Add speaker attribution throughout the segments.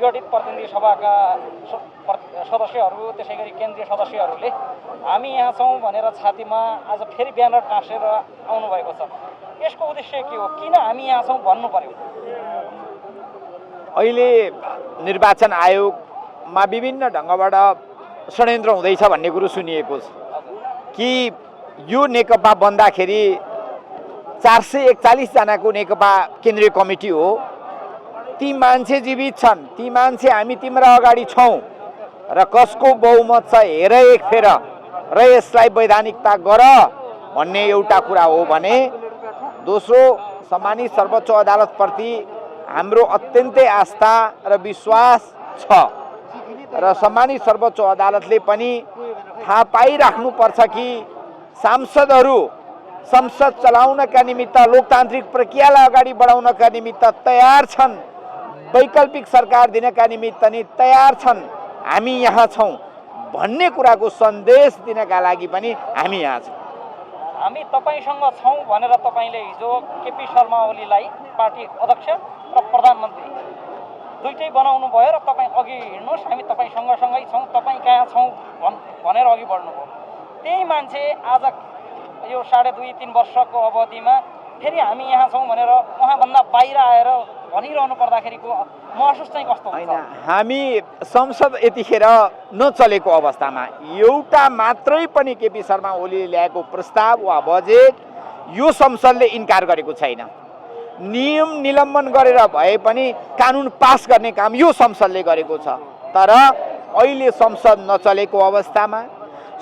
Speaker 1: विघटित प्रतिनिधि सभाका सदस्यहरू त्यसै गरी केन्द्रीय सदस्यहरूले हामी यहाँ छौँ भनेर छातीमा आज फेरि ब्यानर टाँसेर आउनुभएको छ। यसको उद्देश्य के हो? किन हामी यहाँ छौँ भन्नु पर्यो?
Speaker 2: अहिले निर्वाचन आयोगमा विभिन्न ढङ्गबाट षड्यन्त्र हुँदैछ भन्ने कुरो सुनिएको छ कि यो नेकपा बन्दाखेरि 441 जनाको नेकपा केन्द्रीय कमिटी हो, ती मान्छे जीवित छन्, ती मान्छे हामी तिम्रा अगाडि छौँ र कसको बहुमत छ हेर एक फेर र यसलाई वैधानिकता गर भन्ने एउटा कुरा हो भने, दोस्रो सम्मानित सर्वोच्च अदालतप्रति हाम्रो अत्यन्तै आस्था र विश्वास छ र सम्मानित सर्वोच्च अदालतले पनि थाहा पाइराख्नुपर्छ कि सांसदहरू संसद चलाउनका निमित्त लोकतान्त्रिक प्रक्रियालाई अगाडि बढाउनका निमित्त तयार छन्, वैकल्पिक सरकार दिनका निमित्त नि तयार छन्, हामी यहाँ छौँ भन्ने कुराको सन्देश दिनका लागि पनि हामी यहाँ छौँ।
Speaker 1: हामी तपाईँसँग छौँ भनेर तपाईँले हिजो केपी शर्मा ओलीलाई पार्टी अध्यक्ष र प्रधानमन्त्री दुइटै बनाउनु भयो र तपाईँ अघि हिँड्नुहोस्, हामी तपाईँसँगसँगै छौँ, तपाईँ कहाँ छौँ भनेर अघि बढ्नुभयो। त्यही मान्छे आज यो 2.5-3 वर्षको अवधिमा फेरि हामी यहाँ छौँ भनेर उहाँभन्दा बाहिर आएर भनिरहनु पर्दाखेरिको महसुस चाहिँ कस्तो हुन्छ?
Speaker 2: हामी संसद यतिखेर नचलेको अवस्थामा एउटा मात्रै पनि केपी शर्मा ओलीले ल्याएको प्रस्ताव वा बजेट यो संसदले इन्कार गरेको छैन। नियम निलम्बन गरेर भए पनि कानुन पास गर्ने काम यो संसदले गरेको छ। तर अहिले संसद नचलेको अवस्थामा,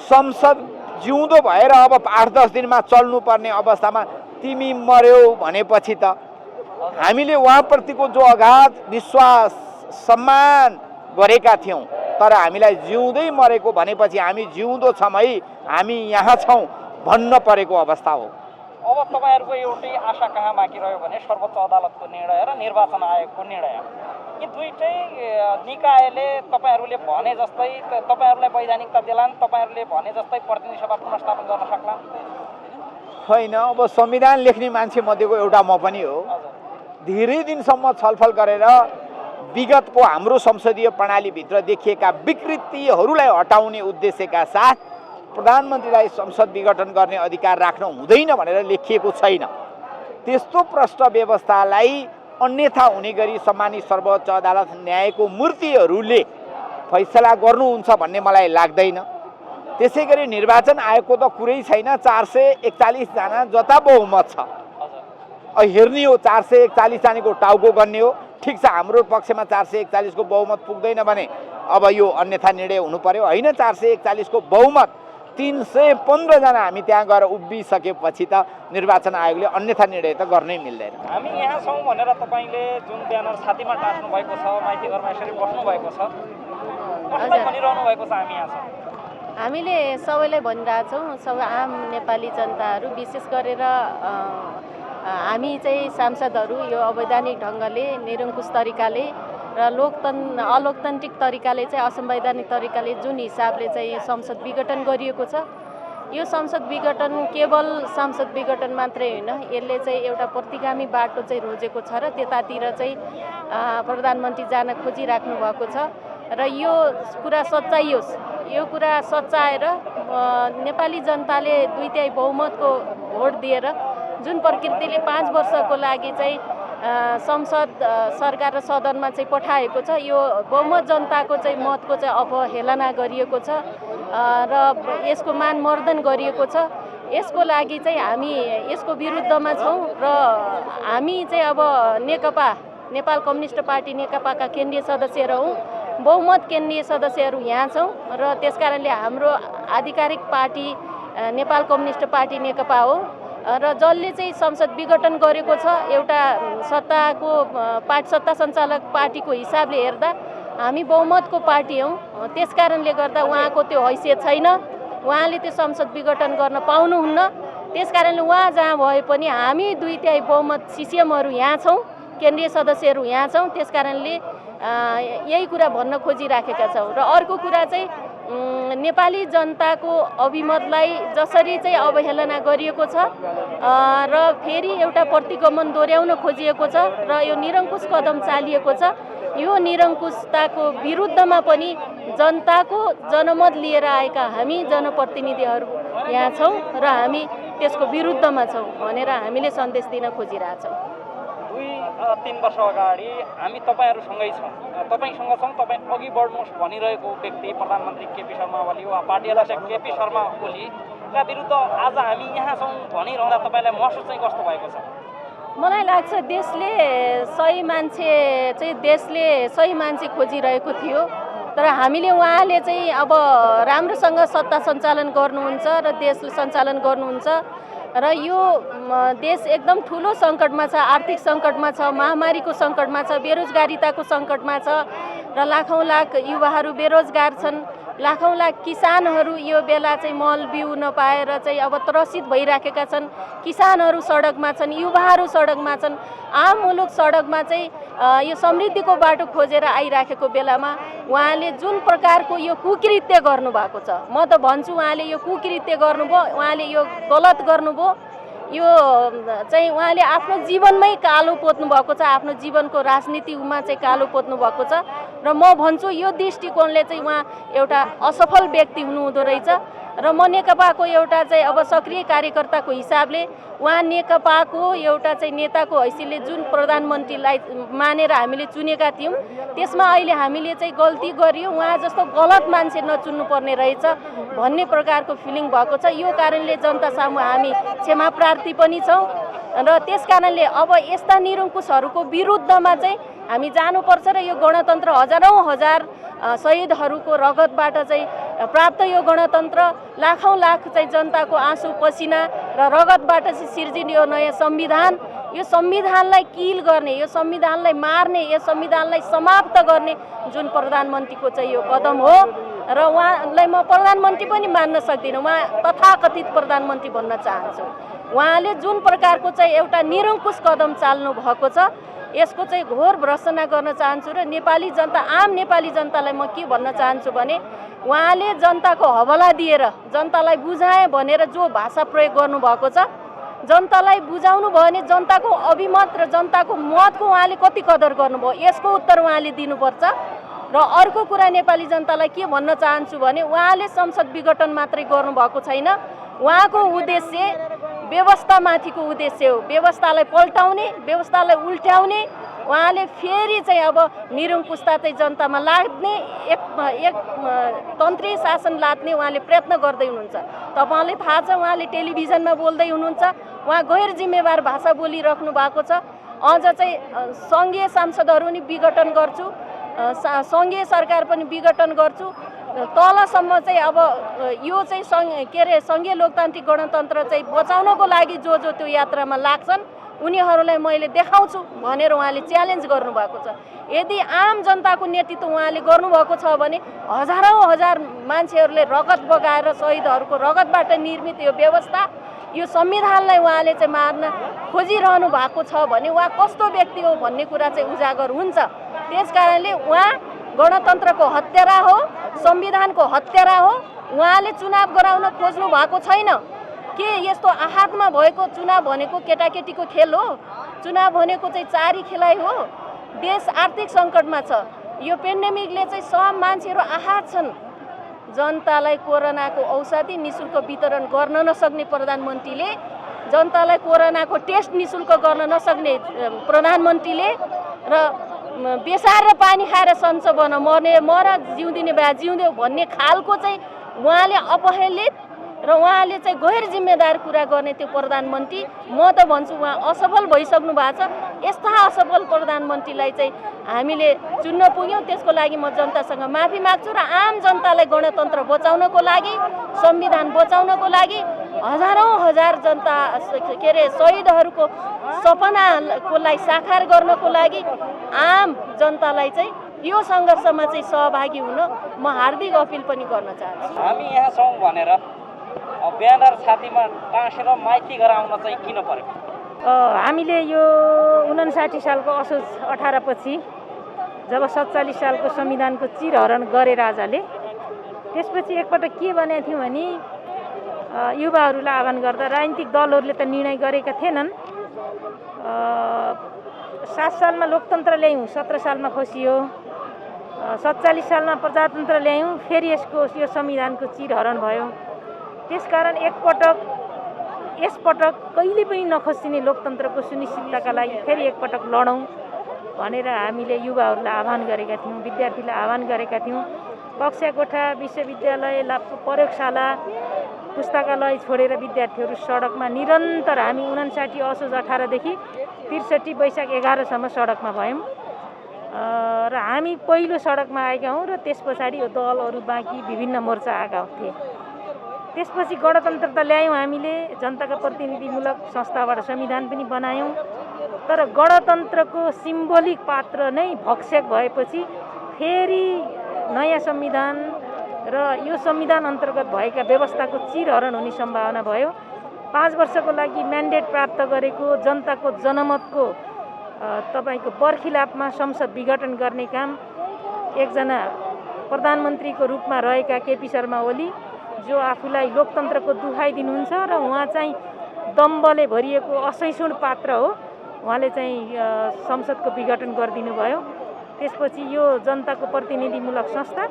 Speaker 2: संसद जिउँदो भएर अब 8-10 दिनमा चल्नुपर्ने अवस्थामा तिमी मर्यौ भनेपछि त हामीले उहाँप्रतिको जो अगाध विश्वास सम्मान गरेका थियौँ, तर हामीलाई जिउँदै मरेको भनेपछि हामी जिउँदो छौँ है, हामी यहाँ छौँ भन्न परेको अवस्था हो।
Speaker 1: अब तपाईँहरूको एउटै आशा कहाँ बाँकी रह्यो भने सर्वोच्च अदालतको निर्णय र निर्वाचन आयोगको निर्णय। यी दुईटै निकायले तपाईँहरूले भने जस्तै तपाईँहरूलाई वैधानिकता देलान्, तपाईँहरूले भने जस्तै प्रतिनिधि सभा पुनर्स्थापन गर्न सक्ला?
Speaker 2: होइन, अब संविधान लेख्ने मान्छे मध्येको एउटा म पनि हो। धेरै दिनसम्म छलफल गरेर विगतको हाम्रो संसदीय प्रणालीभित्र देखिएका विकृतिहरूलाई हटाउने उद्देश्यका साथ प्रधानमन्त्रीलाई संसद विघटन गर्ने अधिकार राख्न हुँदैन भनेर लेखिएको छैन। त्यस्तो प्रष्ट व्यवस्थालाई अन्यथा हुने गरी सम्मानित सर्वोच्च अदालत न्यायको मूर्तिहरूले फैसला गर्नुहुन्छ भन्ने मलाई लाग्दैन। त्यसै गरी निर्वाचन आयोगको त कुरै छैन, 441 जना जता बहुमत छ हेर्ने हो, 441 जनाको टाउको गर्ने हो। ठिक छ, हाम्रो पक्षमा 441 को बहुमत पुग्दैन भने अब यो अन्यथा निर्णय हुनु पर्यो। होइन, 441 को बहुमत 315 जना हामी त्यहाँ गएर उभिसकेपछि त निर्वाचन आयोगले अन्यथा निर्णय त गर्नै मिल्दैन।
Speaker 1: हामी यहाँ छौँ भनेर तपाईँले जुन ब्यानर छातीमा टाँस्नु भएको छ, माइती घरमा यसरी बस्नु भएको छ, कसलाई भनिरहनु भएको छ हामी यहाँ छौँ?
Speaker 3: हामीले सबैलाई भनिरहेछौँ, सबै आम नेपाली जनताहरू, विशेष गरेर हामी चाहिँ सांसदहरू यो अवैधानिक ढङ्गले, निरङ्कुश तरिकाले र अलोकतान्त्रिक तरिकाले चाहिँ असंवैधानिक तरिकाले जुन हिसाबले चाहिँ संसद विघटन गरिएको छ, यो संसद विघटन केवल संसद विघटन मात्रै होइन, यसले चाहिँ एउटा प्रतिगामी बाटो चाहिँ रोजेको छ र त्यतातिर चाहिँ प्रधानमन्त्री जान खोजिराख्नु भएको छ र यो कुरा सच्चाइयोस्। यो कुरा सच्चाएर नेपाली जनताले 2/3 बहुमतको भोट दिएर जुन प्रकृतिले 5 वर्षको लागि चाहिँ संसद सरकार र सदनमा चाहिँ पठाएको छ, यो बहुमत जनताको चाहिँ मतको चाहिँ अवहेलना गरिएको छ र यसको मानमर्दन गरिएको छ। यसको लागि चाहिँ हामी यसको विरुद्धमा छौँ र हामी चाहिँ अब नेकपा, नेपाल कम्युनिस्ट पार्टी नेकपाका केन्द्रीय सदस्यहरू हौँ, बहुमत केन्द्रीय सदस्यहरू यहाँ छौँ र त्यसकारणले हाम्रो आधिकारिक पार्टी नेपाल कम्युनिस्ट पार्टी नेकपा हो र जसले चाहिँ संसद विघटन गरेको छ, एउटा सत्ताको सत्ता सञ्चालक पार्टीको हिसाबले हेर्दा हामी बहुमतको पार्टी हौँ। त्यसकारणले गर्दा उहाँको त्यो हैसियत छैन, उहाँले त्यो संसद विघटन गर्न पाउनुहुन्न। त्यसकारणले उहाँ जहाँ भए पनि हामी 2/3 बहुमत सिसिएमहरू यहाँ छौँ, केन्द्रीय सदस्यहरू यहाँ छौँ। त्यसकारणले यही कुरा भन्न खोजिराखेका छौँ। र अर्को कुरा चाहिँ नेपाली जनताको अभिमतलाई जसरी चाहिँ अवहेलना गरिएको छ र फेरि एउटा प्रतिगमन दोहोऱ्याउन खोजिएको छ र यो निरङ्कुश कदम चालिएको छ, यो निरङ्कुशताको विरुद्धमा पनि जनताको जनमत लिएर आएका हामी जनप्रतिनिधिहरू यहाँ छौँ र हामी त्यसको विरुद्धमा छौँ भनेर हामीले सन्देश दिन खोजिरहेछौँ।
Speaker 1: 2-3 वर्ष अगाडि हामी तपाईँहरूसँगै छौँ, तपाईँसँग छौँ, तपाईँ अघि बढ्नुहोस् भनिरहेको व्यक्ति प्रधानमन्त्री केपी शर्मा ओली वा पार्टी अध्यक्ष केपी शर्मा ओलीका विरुद्ध आज हामी यहाँ छौँ भनिरहँदा तपाईँलाई महसुस चाहिँ कस्तो भएको छ?
Speaker 3: मलाई लाग्छ देशले सही मान्छे खोजिरहेको थियो, तर हामीले उहाँले चाहिँ अब राम्रोसँग सत्ता सञ्चालन गर्नुहुन्छ र देश सञ्चालन गर्नुहुन्छ र यो देश एकदम ठुलो सङ्कटमा छ, आर्थिक सङ्कटमा छ, महामारीको सङ्कटमा छ, बेरोजगारीताको सङ्कटमा छ र लाखौँ लाख युवाहरू बेरोजगार छन्, लाखौँ लाख किसानहरू यो बेला चाहिँ मल बिउ नपाएर चाहिँ अब त्रसित भइराखेका छन्, किसानहरू सडकमा छन्, युवाहरू सडकमा छन्, आम मुलुक सडकमा चाहिँ यो समृद्धिको बाटो खोजेर आइराखेको बेलामा उहाँले जुन प्रकारको यो कुकृत्य गर्नुभएको छ, म त भन्छु उहाँले यो कुकृत्य गर्नुभयो, उहाँले यो गलत गर्नुभयो, यो चाहिँ उहाँले आफ्नो जीवनमै कालो पोत्नु भएको छ, आफ्नो जीवनको राजनीतिमा चाहिँ कालो पोत्नु भएको छ र म भन्छु यो दृष्टिकोणले चाहिँ उहाँ एउटा असफल व्यक्ति हुनुहुँदो रहेछ र म नेकपाको एउटा चाहिँ अब सक्रिय कार्यकर्ताको हिसाबले उहाँ नेकपाको एउटा चाहिँ नेताको हैसियतले जुन प्रधानमन्त्रीलाई मानेर हामीले चुनेका थियौँ त्यसमा अहिले हामीले चाहिँ गल्ती गरियो, उहाँ जस्तो गलत मान्छे नचुन्नु पर्ने रहेछ भन्ने प्रकारको फिलिङ भएको छ। यो कारणले जनता सामु हामी क्षमा प्रार्थी पनि छौँ र त्यस कारणले अब यस्ता निरङ्कुशहरूको विरुद्धमा चाहिँ हामी जानुपर्छ र यो गणतन्त्र हजारौँ हजार शहीदहरूको रगतबाट चाहिँ प्राप्त यो गणतन्त्र लाखौँ लाख चाहिँ जनताको आँसु पसिना र रगतबाट चाहिँ सिर्जिने यो नयाँ संविधान, यो संविधानलाई किल गर्ने, यो संविधानलाई मार्ने, यो संविधानलाई समाप्त गर्ने जुन प्रधानमन्त्रीको चाहिँ यो कदम हो र उहाँलाई म प्रधानमन्त्री पनि मान्न सक्दिनँ, उहाँ तथाकथित प्रधानमन्त्री भन्न चाहन्छु। उहाँले जुन प्रकारको चाहिँ एउटा निरङ्कुश कदम चाल्नु भएको छ यसको चाहिँ घोर भर्त्सना गर्न चाहन्छु र नेपाली जनता, आम नेपाली जनतालाई म के भन्न चाहन्छु भने उहाँले जनताको हवाला दिएर जनतालाई बुझाएँ भनेर जो भाषा प्रयोग गर्नुभएको छ, जनतालाई बुझाउनु भयो भने जनताको अभिमत र जनताको मतको उहाँले कति कदर गर्नुभयो यसको उत्तर उहाँले दिनुपर्छ। र अर्को कुरा नेपाली जनतालाई के भन्न चाहन्छु भने उहाँले संसद विघटन मात्रै गर्नुभएको छैन, उहाँको उद्देश्य व्यवस्थामाथिको उद्देश्य हो, व्यवस्थालाई पल्टाउने, व्यवस्थालाई उल्ट्याउने, उहाँले फेरि चाहिँ अब निरङ्कुशता चाहिँ जनतामा लाग्ने, एक तन्त्री शासन लाद्ने उहाँले प्रयत्न गर्दै हुनुहुन्छ। तपाईँले थाहा छ उहाँले टेलिभिजनमा बोल्दै हुनुहुन्छ, उहाँ गैर जिम्मेवार भाषा बोलिराख्नु भएको छ। अझ चाहिँ सङ्घीय सांसदहरू नि विघटन गर्छु, सङ्घीय सरकार पनि विघटन गर्छु, तलसम्म चाहिँ अब यो चाहिँ सङ्घीय लोकतान्त्रिक गणतन्त्र चाहिँ बचाउनको लागि जो त्यो यात्रामा लाग्छन् उनीहरूलाई मैले देखाउँछु भनेर उहाँले च्यालेन्ज गर्नुभएको छ। यदि आम जनताको नेतृत्व उहाँले गर्नुभएको छ भने हजारौँ हजार मान्छेहरूले रगत बगाएर शहीदहरूको रगतबाट निर्मित यो व्यवस्था, यो संविधानलाई उहाँले चाहिँ मार्न खोजिरहनु भएको छ भने उहाँ कस्तो व्यक्ति हो भन्ने कुरा चाहिँ उजागर हुन्छ। त्यस कारणले उहाँ गणतन्त्रको हत्यारा हो, संविधानको हत्यारा हो। उहाँले चुनाव गराउन खोज्नु भएको छैन। के यस्तो आहतमा भएको चुनाव भनेको केटाकेटीको खेल हो? चुनाव भनेको चाहिँ चारी खेलाइ हो। देश आर्थिक सङ्कटमा छ, यो पेन्डेमिकले चाहिँ सब मान्छेहरू आहत छन्। जनतालाई कोरोनाको औषधि निःशुल्क वितरण गर्न नसक्ने प्रधानमन्त्रीले, जनतालाई कोरोनाको टेस्ट निःशुल्क गर्न नसक्ने प्रधानमन्त्रीले र बेसार र पानी खाएर सन्च बन मर्ने मर जिउँदिने भए जिउँदेऊ भन्ने खालको चाहिँ उहाँले अपहेलित र उहाँले चाहिँ गैर जिम्मेदार कुरा गर्ने त्यो प्रधानमन्त्री, म त भन्छु उहाँ असफल भइसक्नु भएको छ। यस्ता असफल प्रधानमन्त्रीलाई चाहिँ हामीले चुन्न पुग्यौँ। त्यसको लागि म जनतासँग माफी माग्छु र आम जनतालाई गणतन्त्र बचाउनको लागि, संविधान बचाउनको लागि, हजारौँ हजार जनता शहीदहरूको सपनाकोलाई साकार गर्नको लागि आम जनतालाई चाहिँ यो सङ्घर्षमा चाहिँ सहभागी हुन म हार्दिक अपिल पनि गर्न चाहन्छु।
Speaker 1: हामी यहाँ छौँ भनेर ब्यानर छातीमा टाँसेर माइती गराउन चाहिँ किन पर्यो?
Speaker 4: हामीले यो 59 सालको असोज 18 पछि जब 47 सालको संविधानको चिरहरण गरे राजाले, त्यसपछि एकपटक के भनेको थियो भने युवाहरूलाई आह्वान गर्दा राजनीतिक दलहरूले त निर्णय गरेका थिएनन्, 7 सालमा लोकतन्त्र ल्यायौँ, 17 सालमा खसियो। 47 सालमा प्रजातन्त्र ल्यायौँ, फेरि यो संविधानको चिरहरण भयो। त्यसकारण यसपटक कहिले पनि नखसिने लोकतन्त्रको सुनिश्चितताका लागि फेरि एकपटक लडौँ भनेर हामीले युवाहरूलाई आह्वान गरेका थियौँ, विद्यार्थीलाई आह्वान गरेका थियौँ। कक्षा कोठा, विश्वविद्यालय, प्रयोगशाला, पुस्तकालय छोडेर विद्यार्थीहरू सडकमा निरन्तर हामी 59 असोज 18 देखि 63 वैशाख 11 सम्म सडकमा भयौँ र हामी पहिलो सडकमा आएका हौँ र त्यस पछाडि यो दलहरू बाँकी विभिन्न मोर्चा आएका थिए। त्यसपछि गणतन्त्र त ल्यायौँ हामीले, जनताका प्रतिनिधिमूलक संस्थाबाट संविधान पनि बनायौँ, तर गणतन्त्रको सिम्बोलिक पात्र नै भक्षक भएपछि फेरि नयाँ संविधान र यो संविधान अन्तर्गत भएका व्यवस्थाको चिरहरण हुने सम्भावना भयो। 5 वर्षको लागि म्यान्डेट प्राप्त गरेको जनताको जनमतको तपाईँको बर्खिलापमा संसद विघटन गर्ने काम एकजना प्रधानमन्त्रीको रूपमा रहेका केपी शर्मा ओली, जो आफूलाई लोकतन्त्रको दुहाई दिनुहुन्छ र उहाँ चाहिँ दम्बले भरिएको असहिष्णु पात्र हो, उहाँले चाहिँ संसदको विघटन गरिदिनु भयो। त्यसपछि यो जनताको प्रतिनिधिमूलक संस्था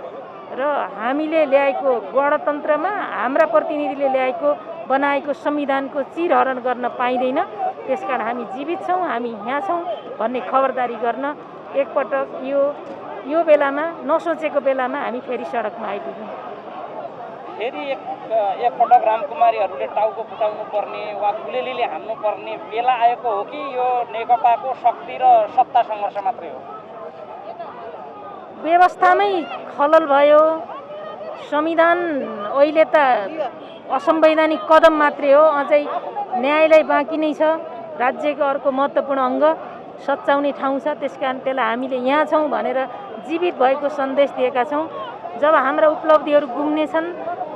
Speaker 4: र हामीले ल्याएको गणतन्त्रमा हाम्रा प्रतिनिधिले ल्याएको बनाएको संविधानको चिरहरण गर्न पाइँदैन। त्यसकारण हामी जीवित छौँ, हामी यहाँ छौँ भन्ने खबरदारी गर्न एकपटक यो बेलामा नसोचेको बेलामा हामी फेरि सडकमा आइपुग्यौँ।
Speaker 1: फेरि एकपटक रामकुमारीहरूले टाउको फुटाउनु पर्ने वा गुलेलीले हान्नु पर्ने बेला आएको हो कि यो नेकपाको शक्ति र सत्ता सङ्घर्ष मात्रै हो?
Speaker 4: व्यवस्थामै खलल भयो। संविधान अहिले त असंवैधानिक कदम मात्रै हो, अझै न्यायालय बाँकी नै छ। राज्यको अर्को महत्त्वपूर्ण अङ्ग सच्याउने ठाउँ छ। त्यसकारण त्यसलाई हामीले यहाँ छौँ भनेर जीवित भएको सन्देश दिएका छौँ। जब हाम्रा उपलब्धिहरू गुम्नेछन्,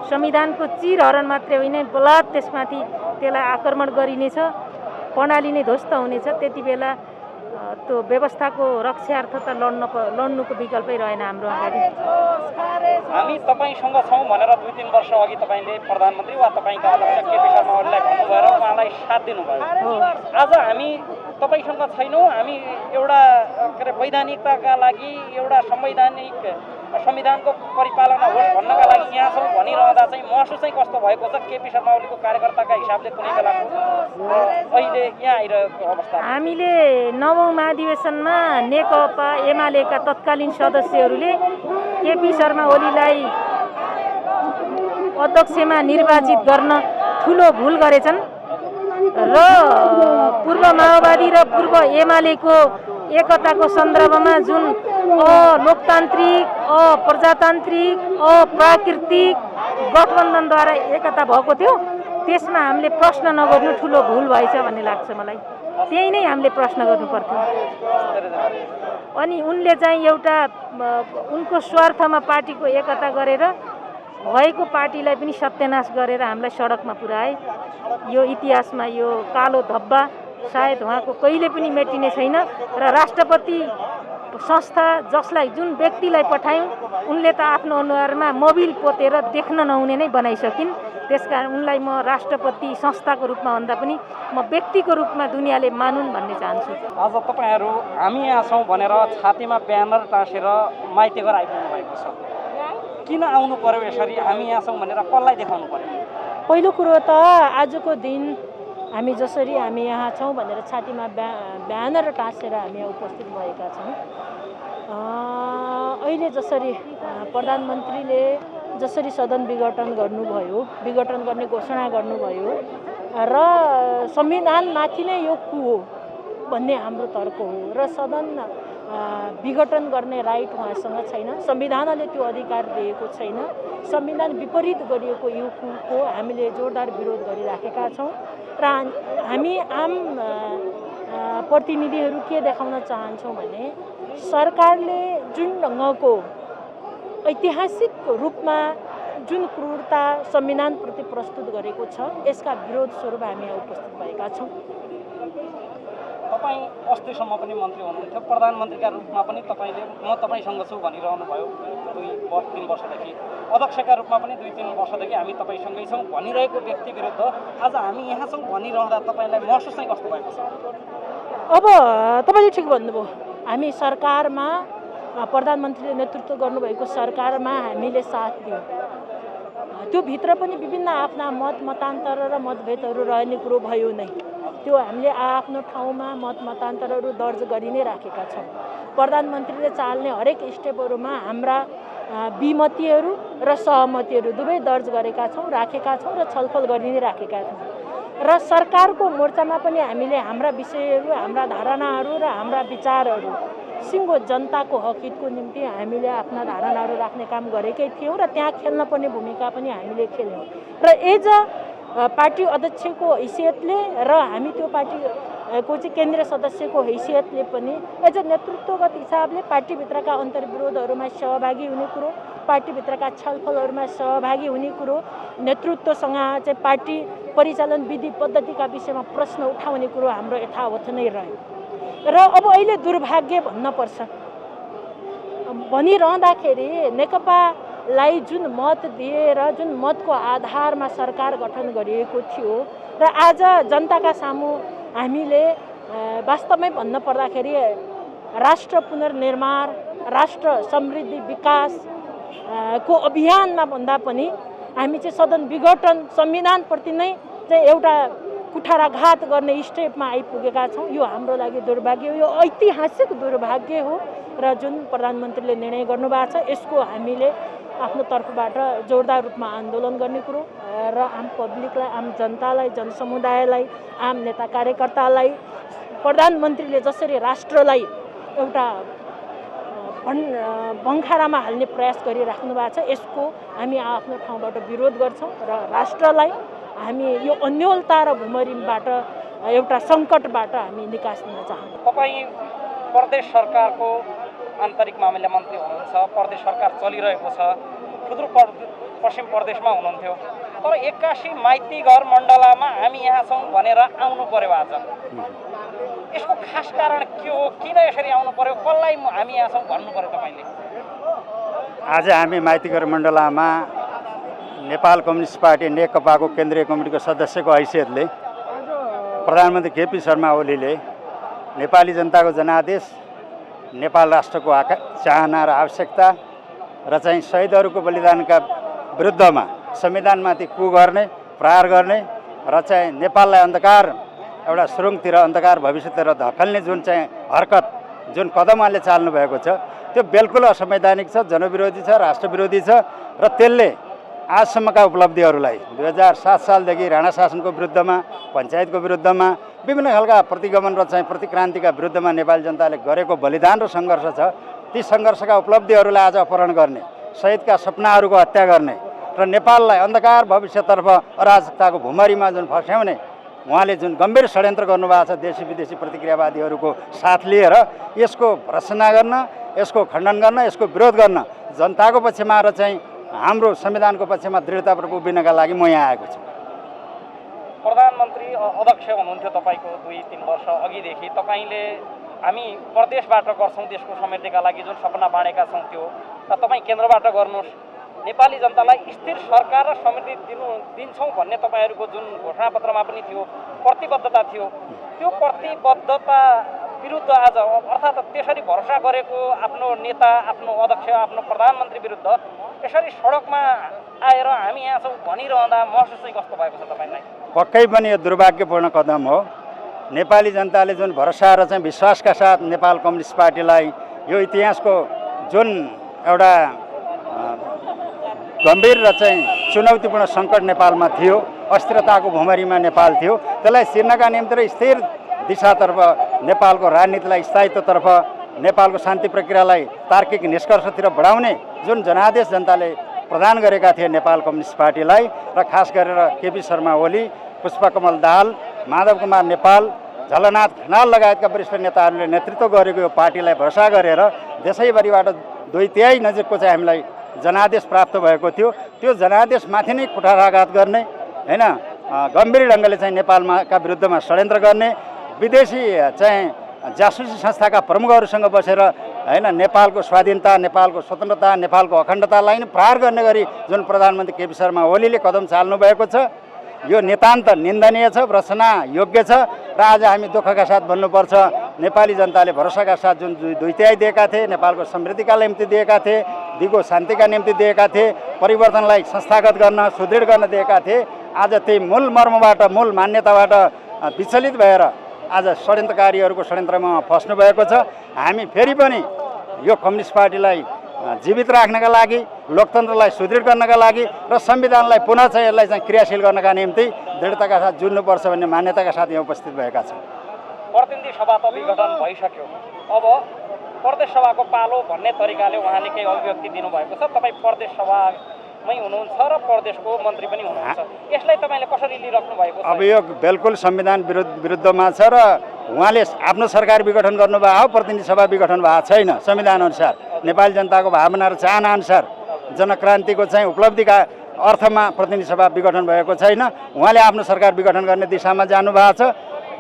Speaker 4: संविधानको चिरहरण मात्रै होइन बलात् त्यसमाथि त्यसलाई आक्रमण गरिनेछ, प्रणाली नै ध्वस्त हुनेछ, त्यति बेला त्यो व्यवस्थाको रक्षार्थ त लड्नुको विकल्पै रहेन हाम्रो अगाडि।
Speaker 1: हामी तपाईँसँग छौँ भनेर 2-3 वर्ष अघि तपाईँले प्रधानमन्त्री वा तपाईँका अध्यक्ष केपी शर्मा ओलीलाई भन्नुभयो र उहाँलाई साथ दिनुभयो। आज हामी तपाईँसँग छैनौँ, हामी एउटा वैधानिकताका लागि एउटा संविधानको परिपालना होस् भन्नका लागि यहाँ छौँ भनिरहँदा चाहिँ महसुस चाहिँ कस्तो भएको छ केपी शर्मा ओलीको कार्यकर्ताका हिसाबले कुनै बेलाको अहिले यहाँ आइरहेको अवस्था? हामीले
Speaker 4: 9औं महाधिवेशनमा नेकपा एमालेका तत्कालीन सदस्यहरूले केपी शर्मा ओलीलाई अध्यक्षमा निर्वाचित गर्न ठुलो भुल गरेछन् र पूर्व माओवादी र पूर्व एमालेको एकताको सन्दर्भमा जुन अलोकतान्त्रिक, अप्रजातान्त्रिक, अप्राकृतिक गठबन्धनद्वारा एकता भएको थियो, त्यसमा हामीले प्रश्न नगर्नु ठुलो भुल भएछ भन्ने लाग्छ मलाई। त्यही नै हामीले प्रश्न गर्नु पर्थ्यो। अनि उनले चाहिँ एउटा उनको स्वार्थमा पार्टीको एकता गरेर भएको पार्टीलाई पनि सत्यानाश गरेर हामीलाई सडकमा पुर्याए। यो इतिहासमा यो कालो धब्बा सायद उहाँको कहिले पनि मेटिने छैन र राष्ट्रपति संस्था जुन व्यक्तिलाई पठायौँ उनले त आफ्नो अनुहारमा मोबिल पोतेर देख्न नहुने नै बनाइसकिन्। त्यसकारण उनलाई म राष्ट्रपति संस्थाको रूपमा भन्दा पनि म व्यक्तिको रूपमा दुनियाँले मानुन् भन्ने चाहन्छु।
Speaker 1: आज तपाईँहरू हामी यहाँ छौँ भनेर छातीमा ब्यानर टाँसेर माइती घर आइपुग्नु भएको छ। किन आउनु पर्यो यसरी? हामी यहाँ छौँ भनेर कसलाई देखाउनु पर्यो?
Speaker 5: पहिलो कुरो त आजको दिन हामी जसरी हामी यहाँ छौँ भनेर छातीमा ब्यानर टाँसेर हामी उपस्थित भएका छौँ। अहिले जसरी प्रधानमन्त्रीले जसरी सदन विघटन गर्ने घोषणा गर्नुभयो र संविधानमाथि नै यो कु हो भन्ने हाम्रो तर्क हो र सदन विघटन गर्ने राइट उहाँसँग छैन, संविधानले त्यो अधिकार दिएको छैन। संविधान विपरीत गरिएको यो कुको हामीले जोरदार विरोध गरिराखेका छौँ र हामी आम प्रतिनिधिहरू के देखाउन चाहन्छौँ भने सरकारले जुन ढङ्गको ऐतिहासिक रूपमा जुन क्रूरता संविधानप्रति प्रस्तुत गरेको छ यसका विरोध स्वरूप हामी उपस्थित भएका छौँ।
Speaker 1: तपाईँ अस्तिसम्म पनि मन्त्री हुनुहुन्थ्यो, प्रधानमन्त्रीका रूपमा पनि तपाईँले म तपाईँसँग छु भनिरहनु भयो 2-3 वर्षदेखि, अध्यक्षका रूपमा पनि 2-3 वर्षदेखि हामी तपाईँसँगै छौँ भनिरहेको व्यक्ति विरुद्ध आज हामी यहाँ छौँ भनिरहँदा तपाईँलाई महसुस चाहिँ कस्तो भएको छ?
Speaker 5: अब तपाईँले ठिक भन्नुभयो, हामी सरकारमा प्रधानमन्त्रीले नेतृत्व गर्नुभएको सरकारमा हामीले साथ दियौँ। त्यो भित्र पनि विभिन्न आफ्ना मतान्तर र मतभेदहरू रहने कुरो भयो नै। त्यो हामीले आफ्नो ठाउँमा मतान्तरहरू दर्ज गरि नै राखेका छौँ। प्रधानमन्त्रीले चाल्ने हरेक स्टेपहरूमा हाम्रा विमतिहरू र सहमतिहरू दुवै दर्ज गरेका छौँ, राखेका छौँ र छलफल गरि नै राखेका छौँ। र सरकारको मोर्चामा पनि हामीले हाम्रा विषयहरू, हाम्रा धारणाहरू र हाम्रा विचारहरू सिङ्गो जनताको हकहितको निम्ति हामीले आफ्ना धारणाहरू राख्ने काम गरेकै थियौँ र त्यहाँ खेल्न पर्ने भूमिका पनि हामीले खेल्यौँ। र एज पार्टी अध्यक्षको हैसियतले र हामी त्यो पार्टीको चाहिँ केन्द्रीय सदस्यको हैसियतले पनि एज नेतृत्वगत हिसाबले पार्टीभित्रका अन्तर्विरोधहरूमा सहभागी हुने कुरो, पार्टीभित्रका छलफलहरूमा सहभागी हुने कुरो, नेतृत्वसँग चाहिँ पार्टी परिचालन विधि पद्धतिका विषयमा प्रश्न उठाउने कुरो हाम्रो यथावत नै रह्यो। र अब अहिले दुर्भाग्य भन्नुपर्छ, भनिरहँदाखेरि नेकपालाई जुन मत दिएर जुन मतको आधारमा सरकार गठन गरिएको थियो र आज जनताका सामु हामीले वास्तवमै भन्न पर्दाखेरि राष्ट्र पुनर्निर्माण, राष्ट्र समृद्धि विकास को अभियानमा भन्दा पनि हामी चाहिँ सदन विघटन, संविधानप्रति नै चाहिँ एउटा कुठाराघात गर्ने स्टेपमा आइपुगेका छौँ। यो हाम्रो लागि दुर्भाग्य हो, यो ऐतिहासिक दुर्भाग्य हो र जुन प्रधानमन्त्रीले निर्णय गर्नुभएको छ यसको हामीले आफ्नो तर्फबाट जोरदार रूपमा आन्दोलन गर्ने कुरो र आम पब्लिकलाई, आम जनतालाई, जनसमुदायलाई, आम नेता कार्यकर्तालाई प्रधानमन्त्रीले जसरी राष्ट्रलाई एउटा बङ्खारामा हाल्ने प्रयास गरिराख्नु भएको छ यसको हामी आफ्नो ठाउँबाट विरोध गर्छौँ र राष्ट्रलाई हामी यो अन्योलता र भुमरीबाट एउटा सङ्कटबाट हामी निकास दिन चाहन्छौँ।
Speaker 1: तपाईँ प्रदेश सरकारको आन्तरिक मामिला मन्त्री हुनुहुन्छ, प्रदेश सरकार चलिरहेको छ, सुदूर पश्चिम प्रदेशमा हुनुहुन्थ्यो, तर 81 माइती घर मण्डलामा हामी यहाँ छौँ भनेर आउनु पर्यो आज। यसको खास कारण के हो? किन यसरी आउनु पर्यो? कसलाई हामी यहाँ छौँ भन्नु पर्यो तपाईँले?
Speaker 6: आज हामी माइतीघर मण्डलामा नेपाल कम्युनिस्ट पार्टी नेकपाको केन्द्रीय कमिटीको सदस्यको हैसियतले प्रधानमन्त्री केपी शर्मा ओलीले नेपाली जनताको जनादेश, नेपाल राष्ट्रको चाहना र आवश्यकता र चाहिँ शहीदहरूको बलिदानका विरुद्धमा संविधानमाथि कु गर्ने, प्रहार गर्ने र चाहिँ नेपाललाई अन्धकार एउटा सुरुङतिर, अन्धकार भविष्यतिर धकेल्ने जुन चाहिँ हरकत, जुन कदम उहाँले चाल्नु भएको छ त्यो बिल्कुल असंवैधानिक छ, जनविरोधी छ, राष्ट्रविरोधी छ र त्यसले आजसम्मका उपलब्धिहरूलाई 2007 सालदेखि राणा शासनको विरुद्धमा, पञ्चायतको विरुद्धमा, विभिन्न खालका प्रतिगमन र चाहिँ प्रतिक्रान्तिका विरुद्धमा नेपाली जनताले गरेको बलिदान र सङ्घर्ष छ। ती सङ्घर्षका उपलब्धिहरूलाई आज अपहरण गर्ने, शहीदका सपनाहरूको हत्या गर्ने र नेपाललाई अन्धकार भविष्यतर्फ अराजकताको भुमरीमा जुन फस्याउने उहाँले जुन गम्भीर षड्यन्त्र गर्नुभएको छ देशी विदेशी प्रतिक्रियावादीहरूको साथ लिएर यसको भर्त्सना गर्न, यसको खण्डन गर्न, यसको विरोध गर्न जनताको पक्षमा र चाहिँ हाम्रो संविधानको पक्षमा दृढतापूर्वक उभिनका लागि म यहाँ आएको छु।
Speaker 1: प्रधानमन्त्री अध्यक्ष हुनुहुन्थ्यो तपाईँको 2-3 वर्ष अघिदेखि। तपाईँले हामी प्रदेशबाट गर्छौँ देशको समृद्धिका लागि जुन सपना बाँडेका छौँ त्यो र तपाईँ केन्द्रबाट गर्नुहोस्, नेपाली जनतालाई स्थिर सरकार र समृद्धि दिन्छौँ भन्ने तपाईँहरूको जुन घोषणापत्रमा पनि थियो, प्रतिबद्धता थियो, त्यो प्रतिबद्धता विरुद्ध आज अर्थात् त्यसरी भरोसा गरेको आफ्नो नेता, आफ्नो अध्यक्ष, आफ्नो प्रधानमन्त्री विरुद्ध यसरी सडकमा आएर हामी यहाँ छौँ भनिरहँदा महसुस चाहिँ कस्तो भएको छ तपाईँलाई?
Speaker 6: पक्कै पनि यो दुर्भाग्यपूर्ण कदम हो। नेपाली जनताले जुन भरोसा र चाहिँ विश्वासका साथ नेपाल कम्युनिस्ट पार्टीलाई यो इतिहासको जुन एउटा गम्भीर र चाहिँ चुनौतीपूर्ण सङ्कट नेपालमा थियो, अस्थिरताको भुमरीमा नेपाल थियो, त्यसलाई सिर्नका निम्ति र स्थिर दिशातर्फ, नेपालको राजनीतिलाई स्थायित्वतर्फ, नेपालको शान्ति प्रक्रियालाई तार्किक निष्कर्षतिर बढाउने जुन जनादेश जनताले प्रदान गरेका थिए नेपाल कम्युनिस्ट पार्टीलाई र खास गरेर केपी शर्मा ओली, पुष्पकमल दाहाल, माधव कुमार नेपाल, झलनाथ खनाल लगायतका वरिष्ठ नेताहरूले नेतृत्व गरेको यो पार्टीलाई भरोसा गरेर देशैभरिबाट 2/3 नजिकको चाहिँ हामीलाई जनादेश प्राप्त भएको थियो। त्यो जनादेशमाथि नै कुठाराघात गर्ने, हैन, गम्भीर ढङ्गले चाहिँ नेपालका विरुद्धमा षड्यन्त्र गर्ने, विदेशी चाहिँ जासुसी संस्थाका प्रमुखहरूसँग बसेर हैन नेपालको स्वाधीनता, नेपालको स्वतन्त्रता, नेपालको अखण्डतालाई नै प्रहार गर्ने गरी जुन प्रधानमन्त्री केपी शर्मा ओलीले कदम चाल्नु भएको छ यो नितान्त निन्दनीय छ, भर्त्सना योग्य छ र आज हामी दुःखका साथ भन्नुपर्छ, नेपाली जनताले भरोसाका साथ जुन 2/3 दिएका थिए, नेपालको समृद्धिका निम्ति दिएका थिए, दिगो शान्तिका निम्ति दिएका थिए, परिवर्तनलाई संस्थागत गर्न सुदृढ गर्न दिएका थिए, आज त्यही मूल मर्मबाट मूल मान्यताबाट विचलित भएर आज षड्यन्त्रकारीहरूको षड्यन्त्रमा फस्नु भएको छ। हामी फेरि पनि यो कम्युनिस्ट पार्टीलाई जीवित राख्नका लागि, लोकतन्त्रलाई सुदृढ गर्नका लागि र संविधानलाई पुनः चाहिँ यसलाई चाहिँ क्रियाशील गर्नका निम्ति दृढताका साथ जुन्नुपर्छ भन्ने मान्यताका साथ यहाँ उपस्थित भएका छौँ।
Speaker 1: प्रतिनिधि सभा त विघटन भइसक्यो, अब प्रदेश सभाको पालो भन्ने तरिकाले उहाँले केही अभिव्यक्ति दिनुभएको छ। तपाईँ प्रदेश सभामै हुनुहुन्छ र प्रदेशको मन्त्री पनि हुनुहुन्छ, यसलाई तपाईँले कसरी लिइराख्नु भएको छ?
Speaker 6: अब यो बिल्कुल संविधान विरुद्धमा छ र उहाँले आफ्नो सरकार विघटन गर्नुभएको हो, प्रतिनिधि सभा विघटन भएको छैन। संविधान अनुसार नेपाली जनताको भावना र चाहना अनुसार जनक्रान्तिको चाहिँ उपलब्धिका अर्थमा प्रतिनिधि सभा विघटन भएको छैन। उहाँले आफ्नो सरकार विघटन गर्ने दिशामा जानुभएको छ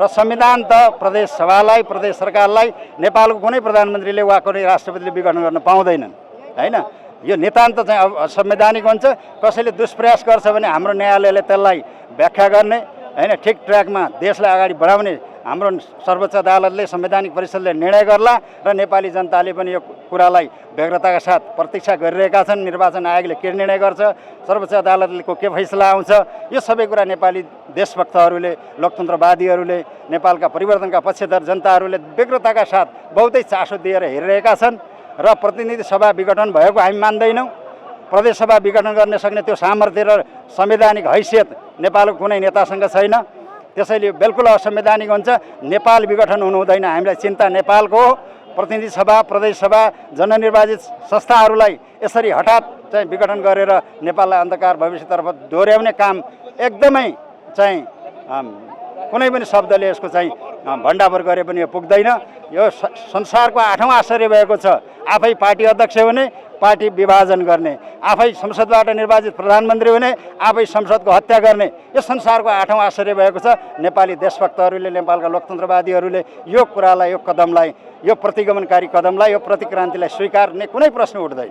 Speaker 6: र संविधान त प्रदेश सभालाई, प्रदेश सरकारलाई नेपालको कुनै प्रधानमन्त्रीले वा कुनै राष्ट्रपतिले विघटन गर्न पाउँदैनन् होइन। यो नितान्त चाहिँ असंवैधानिक हुन्छ। कसैले दुष्प्रयास गर्छ भने हाम्रो न्यायालयले त्यसलाई व्याख्या गर्ने होइन, ठिक ट्र्याकमा देशलाई अगाडि बढाउने हाम्रो सर्वोच्च अदालतले, संवैधानिक परिषदले निर्णय गर्ला र नेपाली जनताले पनि यो कुरालाई व्यग्रताका साथ प्रतीक्षा गरिरहेका छन्। निर्वाचन आयोगले के निर्णय गर्छ, सर्वोच्च अदालतको के फैसला आउँछ, यो सबै कुरा नेपाली देशभक्तहरूले, लोकतन्त्रवादीहरूले, नेपालका परिवर्तनका पक्षधर जनताहरूले व्यग्रताका साथ बहुतै चासो दिएर हेरिरहेका छन् र प्रतिनिधि सभा विघटन भएको हामी मान्दैनौँ। प्रदेश सभा विघटन गर्न सक्ने त्यो सामर्थ्य र संवैधानिक हैसियत नेपालको कुनै नेतासँग छैन। त्यसैले बिल्कुल असंवैधानिक हुन्छ। नेपाल विघटन हुनु हुँदैन। हामीलाई चिन्ता नेपालको हो। प्रतिनिधि सभा, प्रदेश सभा, जननिर्वाचित संस्थाहरूलाई यसरी हठात चाहिँ विघटन गरेर नेपाललाई अन्धकार भविष्यतर्फ दोहोऱ्याउने काम एकदमै चाहिँ कुनै पनि शब्दले यसको चाहिँ भण्डाफोर गरे पनि यो पुग्दैन। यो संसारको 8औं आश्चर्य भएको छ। आफै पार्टी अध्यक्ष हुने, पार्टी विभाजन गर्ने, आफै संसदबाट निर्वाचित प्रधानमन्त्री हुने, आफै संसदको हत्या गर्ने, यो संसारको 8औं आश्चर्य भएको छ। नेपाली देशभक्तहरूले, नेपालका लोकतन्त्रवादीहरूले यो कुरालाई, यो कदमलाई, यो प्रतिगमनकारी कदमलाई, यो प्रतिक्रान्तिलाई स्वीकार्ने कुनै प्रश्न उठ्दैन।